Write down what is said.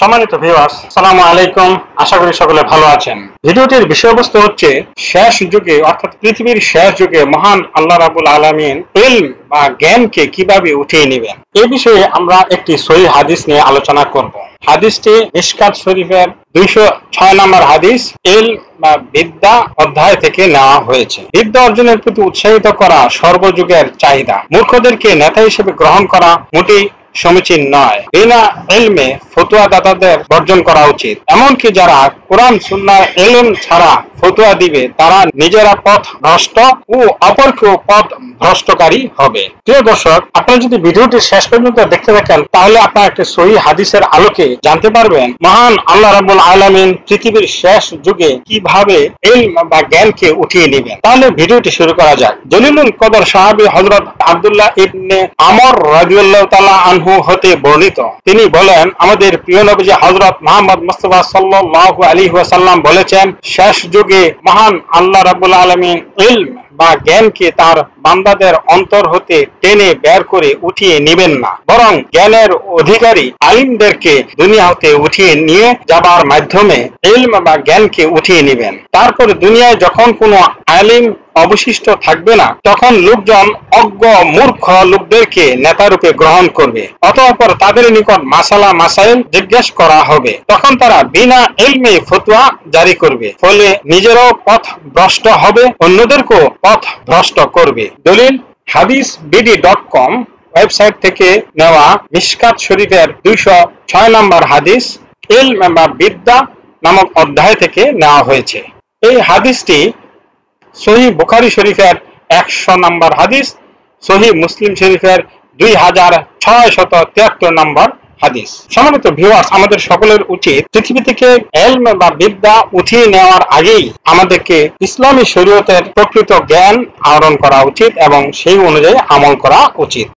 সম্মানিত ভিউয়ার্স, আসসালামু আলাইকুম। আশা করি সকলে ভালো আছেন। ভিডিওটির বিষয়বস্তু হচ্ছে শেষ যুগে অর্থাৎ পৃথিবীর শেষ যুগে মহান আল্লাহ রাব্বুল আলামিন ইলম বা জ্ঞানকে কিভাবে উঠিয়ে নেবেন এই বিষয়ে আমরা একটি সহিহ হাদিস নিয়ে আলোচনা করব। হাদিসটি মিশকাত শরীফের 206 নম্বর হাদিস, ইলম বা বিদ্যা অধ্যায় থেকে নেওয়া হয়েছে। বিদ্যা অর্জনের প্রতি উৎসাহিত করা সর্বযুগের চাহিদা। মূর্খদেরকে নেতা হিসেবে গ্রহণ করা মোটেই সমীচীন নয়। বিনা ইলমে ফতুয়া দাতাদের বর্জন করা উচিত। এমনকি যারা কোরআন সুন্নাহর ইলম ছাড়া ফতুয়া দিবে তারা নিজেরা পথ ভ্রষ্ট ও অপরকেও পথ ভ্রষ্টকারী হবে। প্রিয় দর্শক, আপনারা যদি ভিডিওটি শেষ পর্যন্ত দেখতে থাকেন তাহলে আপনারা একটি সহিহ হাদিসের আলোকে জানতে পারবেন মহান আল্লাহ রাব্বুল আলামিন পৃথিবীর শেষ যুগে কিভাবে ইলম বা জ্ঞানকে উঠিয়ে নেবেন। তাহলে ভিডিওটি শুরু করা যাক। জলিলুল কদর সাহাবী হযরত আব্দুল্লাহ ইবনে আমর রাদিয়াল্লাহু তাআলা আনহু হতে বর্ণিত, তিনি বলেন, আমাদের প্রিয় নবীজি হযরত মুহাম্মদ মুস্তাফা সাল্লাল্লাহু আলাইহি ওয়াসাল্লাম বলেছেন, শেষ যুগে মহান আল্লাহ রাব্বুল আলামিন ইলম বা জ্ঞানকে তার বান্দাদের অন্তর হতে টেনে বের করে উঠিয়ে নেবেন না, বরং জ্ঞানের অধিকারী আলিমদেরকে দুনিয়া হতে উঠিয়ে নিয়ে যাবার মাধ্যমে ইলম বা জ্ঞানকে উঠিয়ে নেবেন। তারপর দুনিয়ায় যখন কোনো আলিম অবশিষ্ট থাকবে না, তখন লোকজন অজ্ঞ মূর্খ লোকদেরকে নেতারূপে গ্রহণ করবে। অতঃপর তাদের নিকট মাসাইল জিজ্ঞেস করা হবে। তখন তারা বিনা ইলমে ফতোয়া জারি করবে, ফলে নিজেরও পথ ভ্রষ্ট হবে, অন্যদেরকেও পথ ভ্রষ্ট করবে। দলিল hadisbd.com ওয়েবসাইট থেকে নেওয়া মিশকাত শরীফের 206 নম্বর হাদিস, ইলম বা বিদ্যা নামক অধ্যায় থেকে নেওয়া হয়েছে। এই হাদিসটি সহিহ বুখারী শরীফের 100 নম্বর হাদিস, সহিহ মুসলিম শরীফের 2673 নম্বর হাদিস। সম্মানিত ভিউয়ার্স, আমাদের সকলের উচিত পৃথিবী থেকে ইলম বা বিদ্যা উঠিয়ে নেওয়ার আগেই আমাদেরকে ইসলামী শরীয়তের প্রকৃত জ্ঞান আহরণ করা উচিত এবং সেই অনুযায়ী আমল করা উচিত।